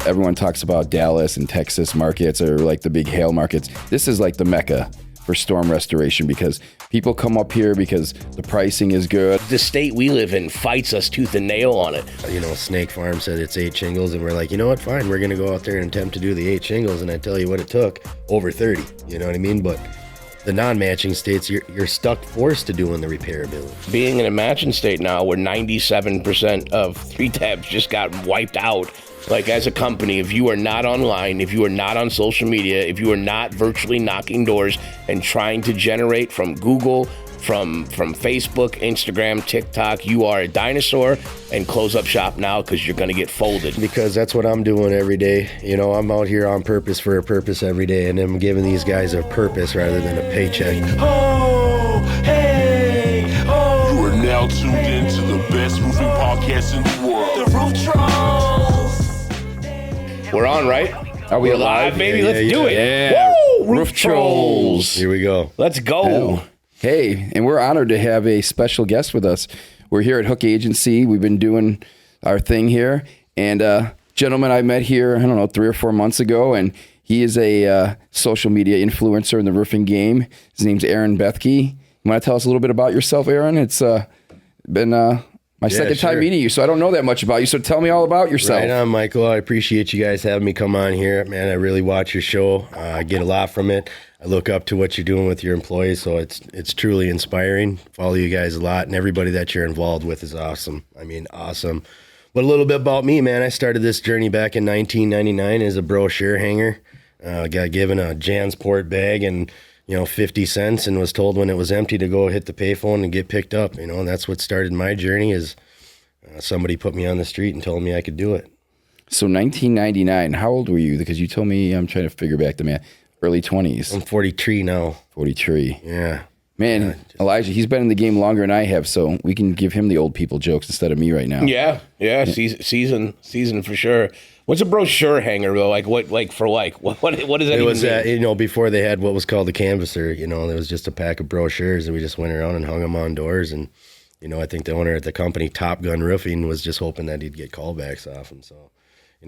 everyone talks about Dallas and Texas markets or like the big hail markets. This is like the mecca for storm restoration because people come up here because the pricing is good. The state we live in fights us tooth and nail on it. You know, Snake Farm said it's 8 shingles, and we're like, you know what, fine, we're going to go out there and attempt to do the 8 shingles, and I tell you what it took, over 30, you know what I mean? But the non-matching states, you're stuck forced to doing the repairability. Being in a matching state now where 97% of 3-tabs just got wiped out, like as a company, if you are not online, if you are not on social media, if you are not virtually knocking doors and trying to generate from Google, from Facebook, Instagram, TikTok, you are a dinosaur, and close up shop now because you're going to get folded. Because that's what I'm doing every day. You know, I'm out here on purpose for a purpose every day, and I'm giving these guys a purpose rather than a paycheck. Oh, hey, oh. You are now tuned in to the best roofing podcast in the world, the Roof Trollz. We're on, right? Are we We're alive? live, baby? Yeah, Let's do it. Yeah. Woo! Roof Trollz. Here we go. Let's go. Oh. Hey, and we're honored to have a special guest with us. We're here at Hook Agency. We've been doing our thing here. And gentleman I met here, I don't know, 3 or 4 months ago, and he is a social media influencer in the roofing game. His name's Aaron Bethke. You want to tell us a little bit about yourself, Aaron? It's been my second time meeting you, so I don't know that much about you. So tell me all about yourself. Right on, Michael. I appreciate you guys having me come on here. Man, I really watch your show. I get a lot from it. I look up to what you're doing with your employees, so it's truly inspiring. Follow you guys a lot, and everybody that you're involved with is awesome. I mean, awesome. But a little bit about me, man. I started this journey back in 1999 as a brochure hanger. Got given a Jansport bag and 50 cents, and was told when it was empty to go hit the payphone and get picked up. And that's what started my journey. Is somebody put me on the street and told me I could do it. So 1999, how old were you? Because you told me, I'm trying to figure back the math, early 20s. I'm 43 now. 43. Yeah. Man, Elijah, he's been in the game longer than I have, so we can give him the old people jokes instead of me right now. Yeah. Season for sure. What's a brochure hanger though? What does that It was mean? before they had what was called the canvasser. It was just a pack of brochures, and we just went around and hung them on doors. And I think the owner at the company, Top Gun Roofing, was just hoping that he'd get callbacks off him. So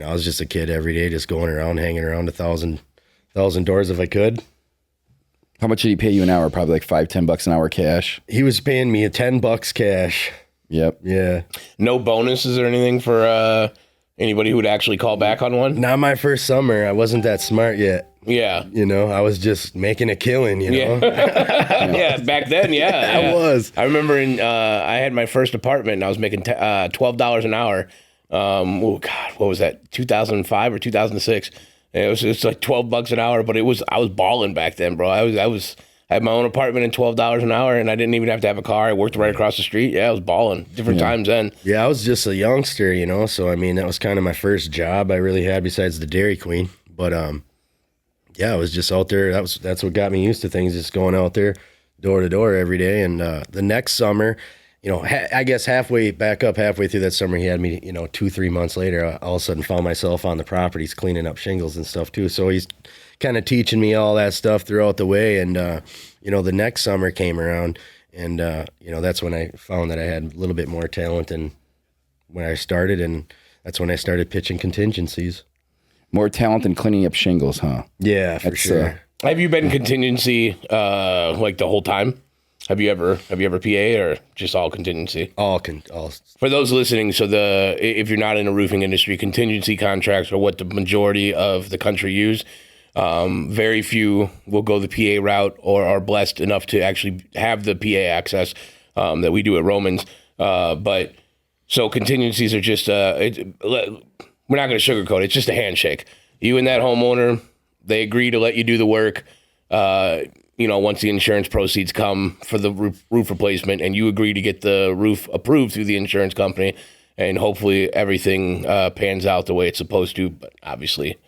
I was just a kid every day, just going around, hanging around 1,000 doors if I could. How much did he pay you an hour? Probably like $5-10 an hour cash. He was paying me $10 cash. Yep. Yeah. No bonuses or anything for anybody who would actually call back on one? Not my first summer. I wasn't that smart yet. Yeah. I was just making a killing, Yeah. Yeah, back then, yeah. I was. I remember I had my first apartment and I was making $12 an hour. What was that? 2005 or 2006? It's like $12 an hour, but I was balling back then, bro. I had my own apartment and $12 an hour, and I didn't even have to have a car. I worked right across the street. Yeah, I was balling. Different times then. Yeah, I was just a youngster, so that was kind of my first job I really had besides the Dairy Queen. But I was just out there. That's what got me used to things, just going out there door to door every day. And the next summer, I guess halfway through that summer, he had me, 2-3 months later, I all of a sudden found myself on the properties cleaning up shingles and stuff too. So he's kind of teaching me all that stuff throughout the way. And, the next summer came around, and, that's when I found that I had a little bit more talent than when I started. And that's when I started pitching contingencies. More talent than cleaning up shingles, huh? Yeah, for sure. Have you been contingency like the whole time? Have you ever PA or just all contingency? All. For those listening, so if you're not in the roofing industry, contingency contracts are what the majority of the country use. Very few will go the PA route or are blessed enough to actually have the PA access that we do at Romans. But so contingencies are just we're not going to sugarcoat it. It's just a handshake. You and that homeowner, they agree to let you do the work. Once the insurance proceeds come for the roof replacement, and you agree to get the roof approved through the insurance company, and hopefully everything pans out the way it's supposed to. But obviously,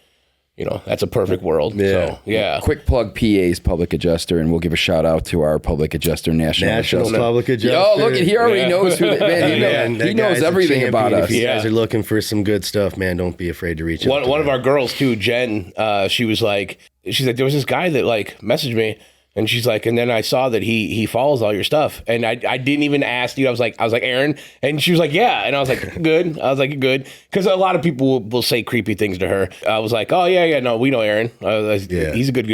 that's a perfect world. Yeah. So, yeah. Quick plug, PA's Public Adjuster, and we'll give a shout out to our Public Adjuster, National Adjuster. Public Adjuster. Yo, look, he already knows who. He knows everything about us. If you guys are looking for some good stuff, man, don't be afraid to reach out. One of our girls too, Jen. She's like, there was this guy that messaged me. And she's like, and then I saw that he follows all your stuff. And I didn't even ask you. I was like, Aaron. And she was like, yeah. And I was like, good. I was like, good. Because a lot of people will say creepy things to her. I was like, oh, yeah, no, we know Aaron. He's a good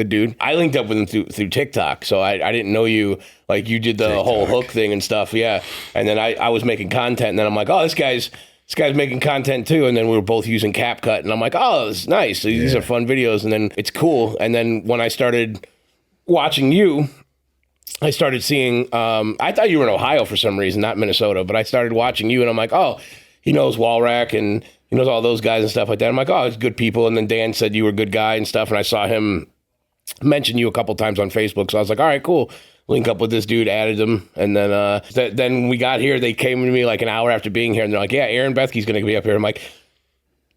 dude. I linked up with him through TikTok. So I didn't know you. Like, you did the TikTok whole hook thing and stuff. Yeah. And then I was making content. And then I'm like, oh, this guy's making content too. And then we were both using CapCut. And I'm like, oh, it's nice. These are fun videos. And then it's cool. And then when I started watching you, I started seeing, I thought you were in Ohio for some reason, not Minnesota, but I started watching you and I'm like, oh, he knows Walrack and he knows all those guys and stuff like that. I'm like, oh, it's good people. And then Dan said you were a good guy and stuff. And I saw him mention you a couple times on Facebook. So I was like, all right, cool. Link up with this dude, added him. And then then we got here. They came to me like an hour after being here and they're like, yeah, Aaron Bethke's going to be up here. I'm like,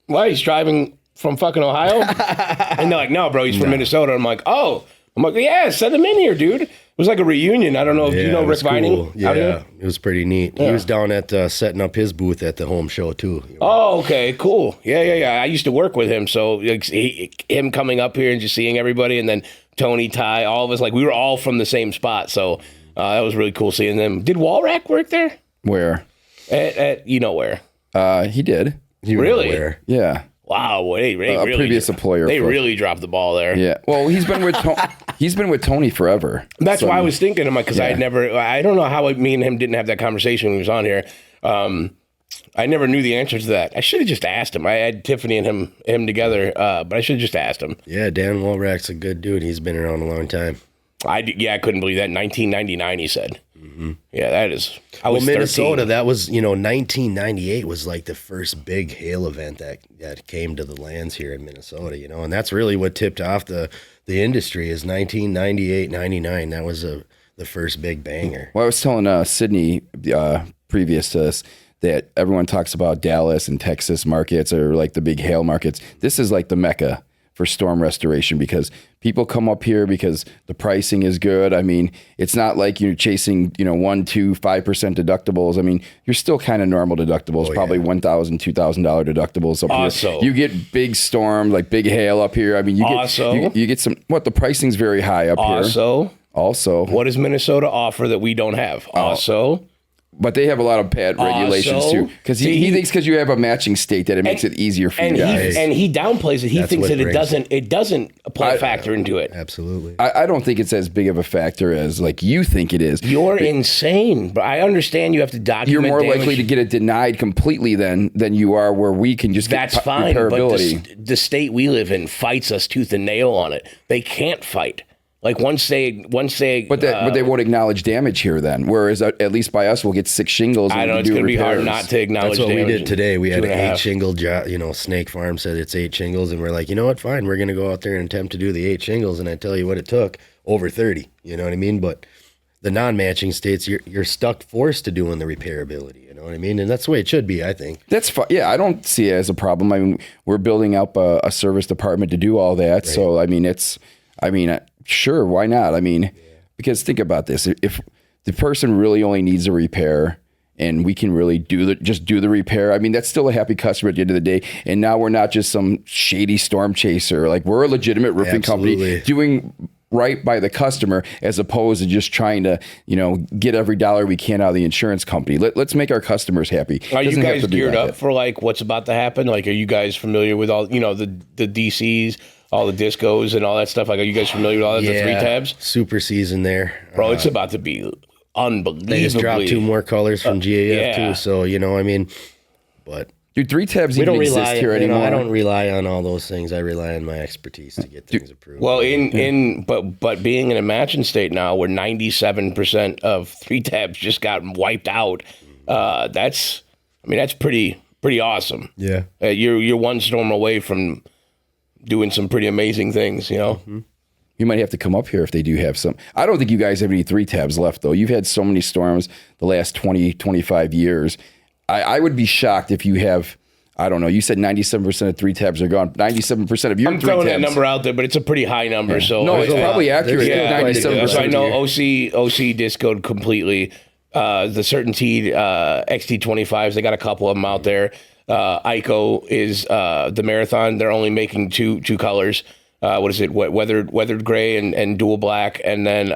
why? He's driving from fucking Ohio? And they're like, no, bro, he's from Minnesota. I'm like, oh. I'm like, yeah, send him in here, dude. It was like a reunion. I don't know if you know Rick Vining. Cool. Yeah, it was pretty neat. Yeah. He was down at setting up his booth at the home show too. Oh, okay, cool. Yeah. I used to work with him, so him coming up here and just seeing everybody, and then Tony, Ty, all of us, like we were all from the same spot. So that was really cool seeing them. Did Walrack work there? Where? At you know where? He did. Really? Where? Yeah. Wow, they really previous employer. They really dropped the ball there. Yeah. Well, he's been with Tony forever. That's why I was thinking him, because I don't know how me and him didn't have that conversation when he was on here. I never knew the answer to that. I should have just asked him. I had Tiffany and him together, but I should have just asked him. Yeah, Dan Walrack's a good dude. He's been around a long time. I couldn't believe that. 1999, he said. Mm-hmm. Yeah, that is. I was Minnesota. 13. That was 1998 was like the first big hail event that came to the lands here in Minnesota. And that's really what tipped off the industry is 1998, 99. That was the first big banger. Well, I was telling Sydney previous to this that everyone talks about Dallas and Texas markets are like the big hail markets. This is like the mecca for storm restoration because people come up here because the pricing is good. I mean, it's not like you're chasing, 1%, 2%, 5% deductibles. I mean, you're still kind of normal deductibles, probably $1,000, $2,000 deductibles up here. You get big storm, like big hail up here. I mean, you get some, the pricing's very high up here. Also, what does Minnesota offer that we don't have? But they have a lot of bad regulations too. Because he thinks because you have a matching state that it makes it easier for you guys. And he downplays it. He thinks that it doesn't play a factor into it. Absolutely. I don't think it's as big of a factor as like you think it is. You're insane. But I understand you have to document. You're more likely to get it denied completely than you are where we can just get fine, repairability. But the state we live in fights us tooth and nail on it. They can't fight. Like once they, but they won't acknowledge damage here then. Whereas at least by us, we'll get 6 shingles. I know it's going to be hard not to acknowledge. That's what damage. we did today. We had 8 shingle. Snake Farm said it's 8 shingles, and we're like, you know what? Fine, we're going to go out there and attempt to do the 8 shingles. And I tell you what, it took over 30. You know what I mean? But the non-matching states, you're forced to doing the repairability. You know what I mean? And that's the way it should be, I think. That's fine. Yeah, I don't see it as a problem. I mean, we're building up a service department to do all that. Right. So I mean, sure, why not? I mean, because think about this. If the person really only needs a repair and we can really do the repair, I mean, that's still a happy customer at the end of the day. And now we're not just some shady storm chaser. Like we're a legitimate roofing company doing right by the customer as opposed to just trying to, get every dollar we can out of the insurance company. Let's make our customers happy. Are you guys geared up for like what's about to happen? Like, are you guys familiar with all, the DCs? All the discos and all that stuff. Like, are you guys familiar with all that? The 3 tabs? Super season there. Bro, it's about to be unbelievable. They just dropped 2 more colors from GAF too. So, but. Dude, 3 tabs even exist here anymore. I don't rely on all those things. I rely on my expertise to get things approved. Well, but being in a matching state now where 97% of 3 tabs just got wiped out, that's pretty awesome. Yeah. You're one storm away from doing some pretty amazing things, You might have to come up here if they do have some. I don't think you guys have any 3 tabs left, though. You've had so many storms the last 20, 25 years. I would be shocked if you have, I don't know, you said 97% of 3 tabs are gone. 97% of your 3 tabs. I'm throwing that number out there, but it's a pretty high number. Yeah. So no, it's probably accurate. Yeah, 97%. So I know OC discoed completely. The Certainty XT25s, they got a couple of them out there. ICO is the Marathon. They're only making two colors. weathered gray and dual black, and then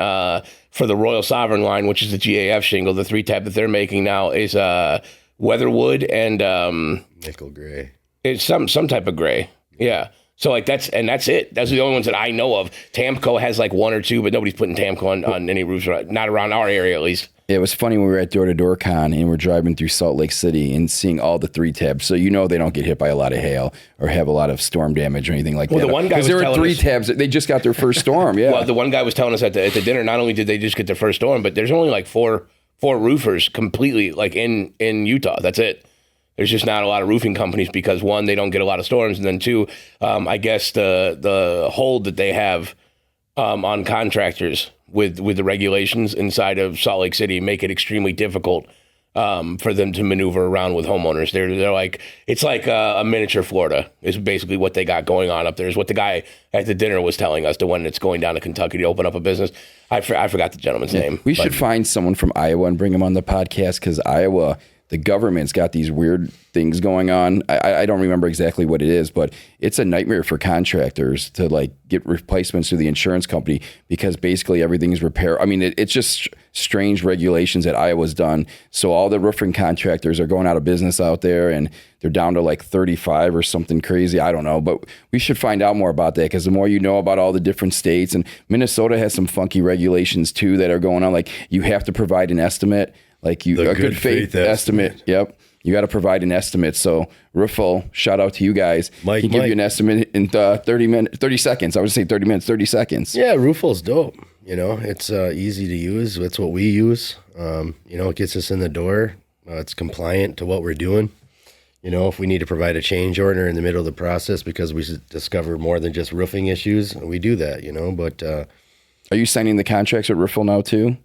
for the Royal Sovereign line, which is the GAF shingle, the 3-tab that they're making now is weatherwood and nickel gray. It's some type of gray. Yeah. So like that's it. That's the only ones that I know of. Tamco has like 1 or 2, but nobody's putting Tamco on any roofs, not around our area at least. It was funny when we were at Door to Door Con and we're driving through Salt Lake City and seeing all the 3-tabs. So they don't get hit by a lot of hail or have a lot of storm damage or anything like that. The one guy was there were telling 3-tabs. They just got their first storm. Yeah. Well, the one guy was telling us at the dinner. Not only did they just get their first storm, but there's only like four roofers completely like in Utah. That's it. There's just not a lot of roofing companies because 1, they don't get a lot of storms, and then 2, I guess the hold that they have on contractors with the regulations inside of Salt Lake City make it extremely difficult for them to maneuver around with homeowners. They're like, it's like a miniature Florida is basically what they got going on up there. Is what the guy at the dinner was telling us. The one that's going down to Kentucky to open up a business. I forgot the gentleman's name. We should find someone from Iowa and bring him on the podcast because Iowa. The government's got these weird things going on. I don't remember exactly what it is, but it's a nightmare for contractors to like get replacements through the insurance company because basically everything is repair. I mean, it's just strange regulations that Iowa's done. So all the roofing contractors are going out of business out there and they're down to like 35 or something crazy. I don't know, but we should find out more about that because the more you know about all the different states, and Minnesota has some funky regulations too that are going on. Like you have to provide an estimate. Like a good faith estimate. Yep. You got to provide an estimate. So Roofle, shout out to you guys. Mike, he give you an estimate in 30 seconds. I would say 30 minutes, 30 seconds. Yeah. Roofle's dope. It's easy to use. That's what we use. It gets us in the door. It's compliant to what we're doing. If we need to provide a change order in the middle of the process because we discover more than just roofing issues, we do that, but. Are you signing the contracts with Roofle now too?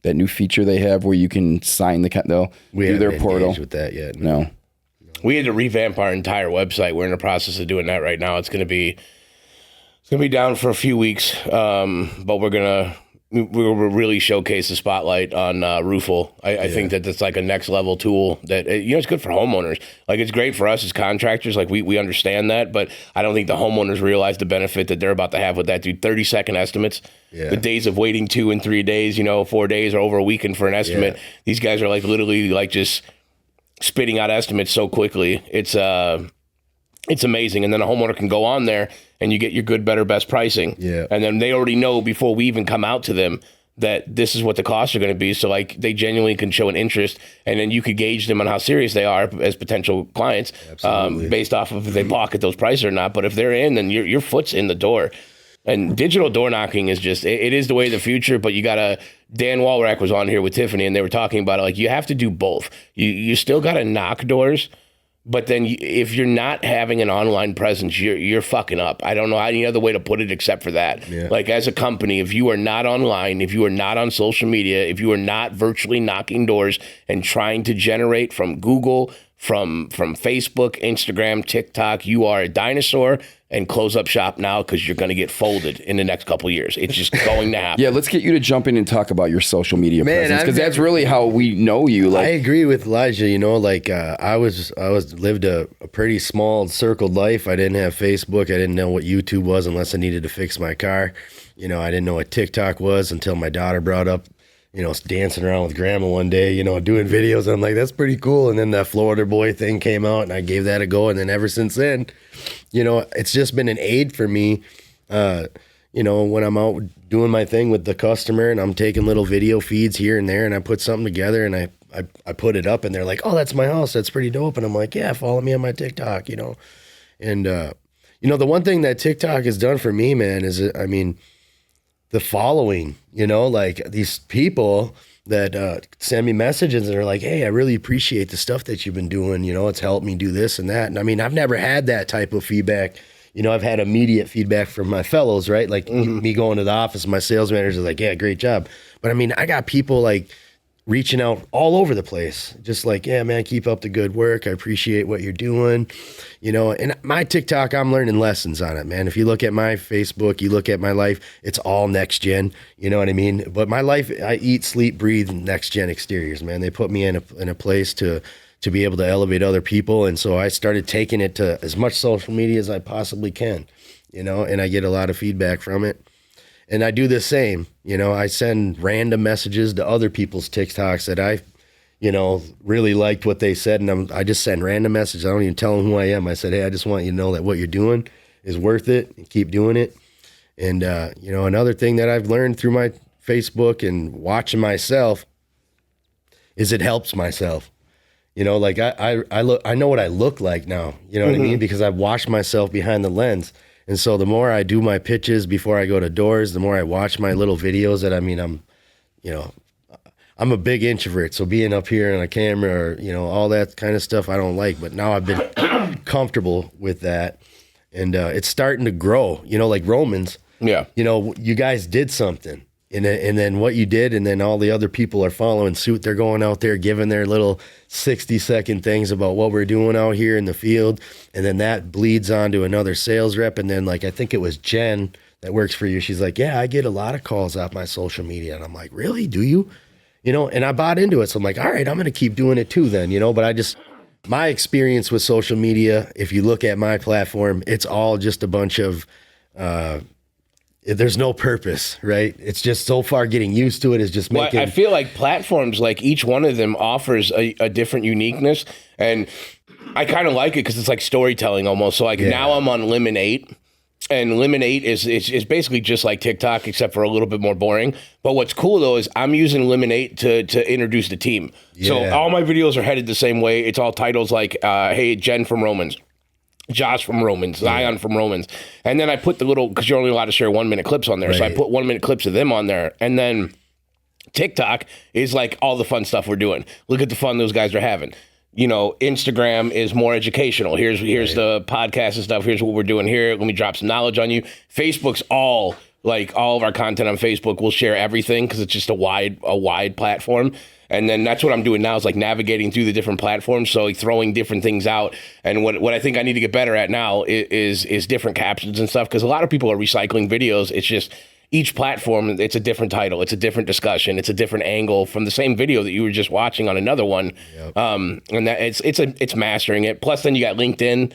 That new feature they have where you can sign they'll do their portal. With that yet? No. We had to revamp our entire website. We're in the process of doing that right now. It's going to be down for a few weeks, but we're really showcase the spotlight on Roofle. I think that's like a next level tool that it's good for homeowners. Like it's great for us as contractors. Like we understand that, but I don't think the homeowners realize the benefit that they're about to have with that. Dude, 30-second estimates. Yeah. The days of waiting 2 and 3 days, 4 days or over a weekend for an estimate. Yeah. These guys are like literally like just spitting out estimates so quickly. It's amazing. And then a homeowner can go on there and you get your good, better, best pricing. Yeah. And then they already know before we even come out to them that this is what the costs are going to be. So like they genuinely can show an interest, and then you could gauge them on how serious they are as potential clients based off of if they pocket those prices or not. But if they're in, then your foot's in the door. And digital door knocking is just, it is the way of the future, but you got to, Dan Walrack was on here with Tiffany and they were talking about it. Like you have to do both. You still got to knock doors, but then if you're not having an online presence, you're fucking up. I don't know any other way to put it except for that. Yeah. Like as a company, if you are not online, if you are not on social media, if you are not virtually knocking doors and trying to generate from Google, from Facebook, Instagram, TikTok, you are a dinosaur. And close up shop now because you're going to get folded in the next couple of years. It's just going to happen. Yeah, let's get you to jump in and talk about your social media presence because that's really how we know you. I agree with Elijah. I lived a pretty small circled life. I didn't have Facebook. I didn't know what YouTube was unless I needed to fix my car. I didn't know what TikTok was until my daughter brought up. Dancing around with grandma one day, doing videos. And I'm like, that's pretty cool. And then that Florida boy thing came out and I gave that a go. And then ever since then, it's just been an aid for me. When I'm out doing my thing with the customer and I'm taking little video feeds here and there and I put something together and I put it up and they're like, oh, that's my house. That's pretty dope. And I'm like, yeah, follow me on my TikTok, And, the one thing that TikTok has done for me, man, is, the following, like these people that send me messages and are like, hey, I really appreciate the stuff that you've been doing. It's helped me do this and that. And I've never had that type of feedback. I've had immediate feedback from my fellows, right? Like me going to the office, my sales manager is like, yeah, great job. But I got people like reaching out all over the place. Just like, yeah, man, keep up the good work. I appreciate what you're doing. And my TikTok, I'm learning lessons on it, man. If you look at my Facebook, you look at my life, it's all NexGen. You know what I mean? But my life, I eat, sleep, breathe NexGen Exteriors, man. They put me in a place to be able to elevate other people. And so I started taking it to as much social media as I possibly can. and I get a lot of feedback from it. And I do the same, I send random messages to other people's TikToks that I, really liked what they said. And I just send random messages. I don't even tell them who I am. I said, hey, I just want you to know that what you're doing is worth it, and keep doing it. And, another thing that I've learned through my Facebook and watching myself is it helps myself. Like I know what I look like now, what I mean? Because I've watched myself behind the lens. And so the more I do my pitches before I go to doors, the more I watch my little videos I'm a big introvert. So being up here on a camera or, all that kind of stuff, I don't like, but now I've been comfortable with that. And it's starting to grow, like Romans. Yeah. You guys did something. And then what you did, and then all the other people are following suit. They're going out there giving their little 60-second things about what we're doing out here in the field. And then that bleeds on to another sales rep. And then, I think it was Jen that works for you. She's like, yeah, I get a lot of calls off my social media. And I'm like, really? Do you? And I bought into it. So I'm like, all right, I'm going to keep doing it too then, but my experience with social media, if you look at my platform, it's all just a bunch of, there's no purpose, right? It's just so far getting used to it is just making. Well, I feel like platforms, like each one of them offers a different uniqueness. And I kind of like it because it's like storytelling almost. So now I'm on Lemon 8. And Lemon 8 is basically just like TikTok, except for a little bit more boring. But what's cool, though, is I'm using Lemon 8 to introduce the team. Yeah. So all my videos are headed the same way. It's all titles like, hey, Jen from Romans, Josh from Romans, Zion from Romans. And then I put the little, because you're only allowed to share 1 minute clips on there. Right. So I put 1 minute clips of them on there. And then TikTok is like all the fun stuff we're doing. Look at the fun those guys are having. Instagram is more educational. Here's the podcast and stuff. Here's what we're doing here. Let me drop some knowledge on you. Facebook's all of our content on Facebook. We'll share everything because it's just a wide platform. And then that's what I'm doing now is navigating through the different platforms. So throwing different things out. And what I think I need to get better at now is different captions and stuff. Because a lot of people are recycling videos. It's just each platform, it's a different title. It's a different discussion. It's a different angle from the same video that you were just watching on another one. Yep. And that it's mastering it. Plus then you got LinkedIn,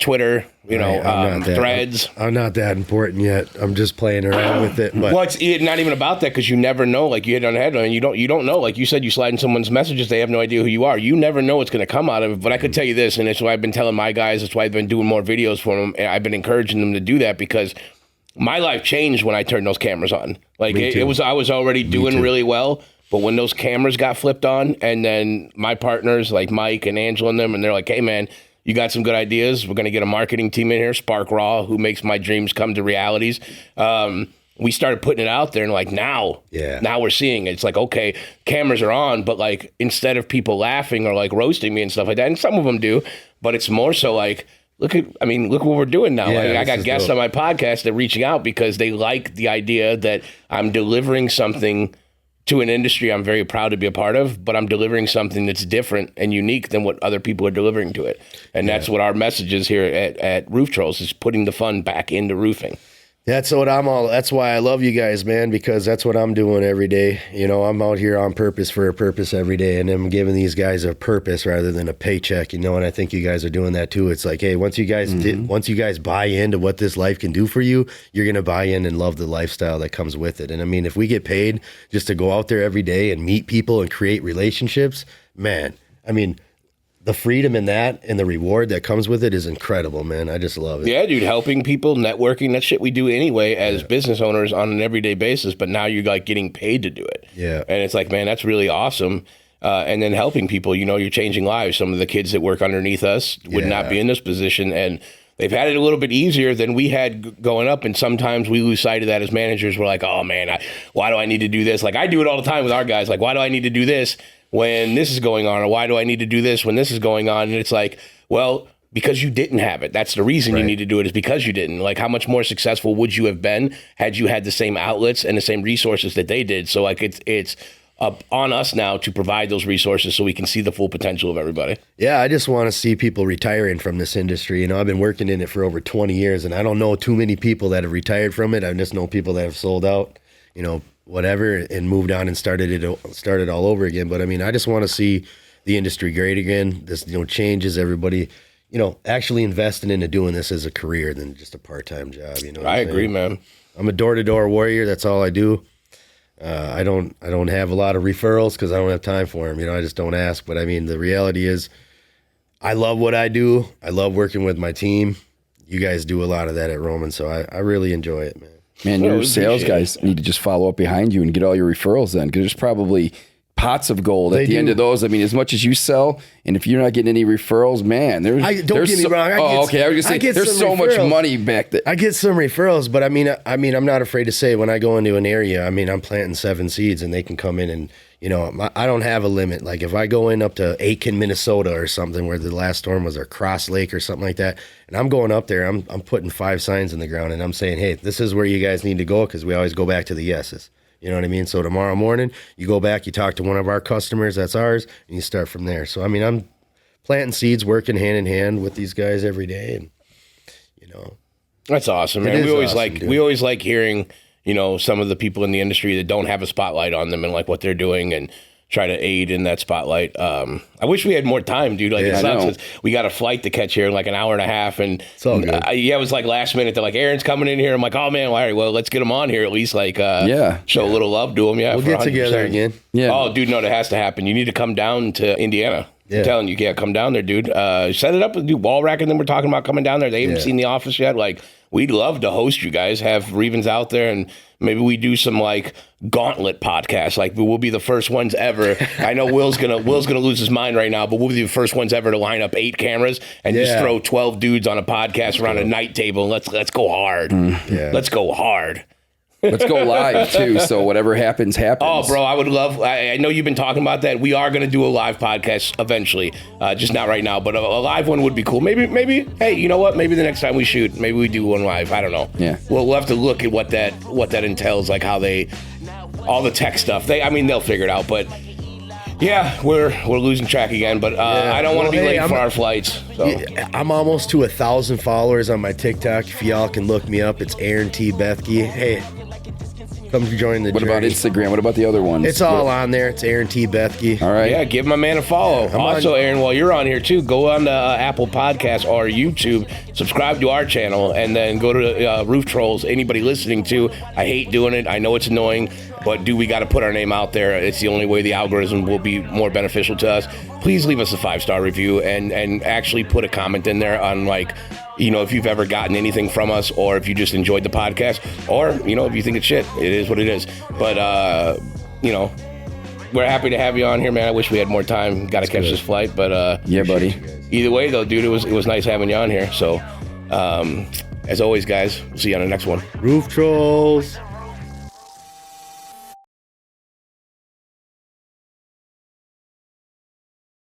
Twitter, Threads. I'm not that important yet. I'm just playing around with it. But. Well, it's not even about that because you never know. Like you hit on the head, and you don't know. Like you said, you slide in someone's messages, they have no idea who you are. You never know what's going to come out of it. But I could tell you this, and it's why I've been telling my guys. It's why I've been doing more videos for them. And I've been encouraging them to do that because my life changed when I turned those cameras on. I was already doing really well. But when those cameras got flipped on, and then my partners like Mike and Angela and them, and they're like, hey, man, you got some good ideas. We're going to get a marketing team in here, Spark Raw, who makes my dreams come to realities. We started putting it out there, and now we're seeing it. It's like, okay, cameras are on, but instead of people laughing or roasting me and stuff like that, and some of them do, but it's more so look what we're doing now. I got guests on my podcast that are reaching out because they like the idea that I'm delivering something to an industry I'm very proud to be a part of, but I'm delivering something that's different and unique than what other people are delivering to it. And that's what our message is here at Roof Trollz, is putting the fun back into roofing. That's why I love you guys, man, because that's what I'm doing every day. I'm out here on purpose for a purpose every day, and I'm giving these guys a purpose rather than a paycheck, and I think you guys are doing that too. It's like, hey, once you guys buy into what this life can do for you, you're going to buy in and love the lifestyle that comes with it. And I mean, if we get paid just to go out there every day and meet people and create relationships, man, I mean, the freedom in that and the reward that comes with it is incredible, man. I just love it. Yeah, dude, helping people, networking, that shit we do anyway as business owners on an everyday basis, but now you're getting paid to do it. Yeah. And it's like, man, that's really awesome. And then helping people, you're changing lives. Some of the kids that work underneath us would not be in this position, and they've had it a little bit easier than we had going up, and sometimes we lose sight of that as managers. We're like, oh, man, why do I need to do this? I do it all the time with our guys. Why do I need to do this when this is going on, or why do I need to do this when this is going on? And it's like, well, because you didn't have it. That's the reason you need to do it, is because you didn't. How much more successful would you have been had you had the same outlets and the same resources that they did? So it's up on us now to provide those resources so we can see the full potential of everybody. Yeah, I just want to see people retiring from this industry. I've been working in it for over 20 years, and I don't know too many people that have retired from it. I just know people that have sold out, whatever, and moved on and started all over again. But I mean, I just want to see the industry great again. This changes. Everybody, actually investing into doing this as a career than just a part-time job. You know, I agree, man. I'm a door-to-door warrior. That's all I do. I don't have a lot of referrals because I don't have time for them. You know, I just don't ask. But I mean, the reality is, I love what I do. I love working with my team. You guys do a lot of that at Roman, so I really enjoy it, man. Man, your sales guys need to just follow up behind you and get all your referrals then, because there's probably pots of gold at the end of those. I mean, as much as you sell, and if you're not getting any referrals, man, there's don't get me wrong. I was gonna say there's so much money back there. I get some referrals, but I mean, I'm not afraid to say when I go into an area, I mean, I'm planting 7 seeds, and they can come in and, I don't have a limit. Like if I go in up to Aiken, Minnesota or something where the last storm was, or Cross Lake or something like that, and I'm going up there, I'm putting 5 signs in the ground, and I'm saying, hey, this is where you guys need to go, because we always go back to the yeses. You know what I mean? So tomorrow morning, you go back, you talk to one of our customers, that's ours, and you start from there. So, I mean, I'm planting seeds, working hand in hand with these guys every day. And, That's awesome, man. We always like hearing, some of the people in the industry that don't have a spotlight on them and like what they're doing and try to aid in that spotlight. I wish we had more time, dude. Like, it sucks. We got a flight to catch here in like an hour and a half. And it's all good. It was like last minute. They're like, Aaron's coming in here. I'm like, oh man, all right, well, let's get him on here at least. Like, show a little love to him. Yeah, we'll get together again. Yeah. Oh, dude, no, that has to happen. You need to come down to Indiana. Yeah. I'm telling you, come down there, dude. Set it up with wall rack, and then we're talking about coming down there. They haven't seen the office yet. Like, we'd love to host you guys, have Revens out there, and maybe we do some like Gauntlet podcast. Like, we'll be the first ones ever. I know Will's gonna lose his mind right now, but we'll be the first ones ever to line up 8 cameras and just throw 12 dudes on a podcast around a night table, and let's go hard. Let's go hard. Let's go live too. So whatever happens. Oh, bro, I would love. I know you've been talking about that. We are going to do a live podcast eventually, just not right now. But a live one would be cool. Maybe. Hey, you know what? Maybe the next time we shoot, maybe we do one live. I don't know. Yeah. We'll have to look at what that entails, like how all the tech stuff. They'll figure it out. But yeah, we're losing track again. But I don't want to be late for our flights. So. I'm almost to 1,000 followers on my TikTok. If y'all can look me up, it's Aaron T Bethke. Hey. Come join the What journey. about Instagram? What about the other ones? It's all on there. It's Aaron T Bethke. All right. Yeah, give my man a follow. Also, Aaron, while you're on here too, go on to Apple Podcasts or YouTube, subscribe to our channel, and then go to Roof Trollz. Anybody listening to, I hate doing it. I know it's annoying, but we got to put our name out there. It's the only way the algorithm will be more beneficial to us. Please leave us a 5-star review and actually put a comment in there on like, if you've ever gotten anything from us, or if you just enjoyed the podcast, or, if you think it's shit, it is what it is. But, we're happy to have you on here, man. I wish we had more time. Got to catch this flight, but yeah, buddy. Either way, though, dude, it was nice having you on here. So, as always, guys, we'll see you on the next one. Roof Trollz.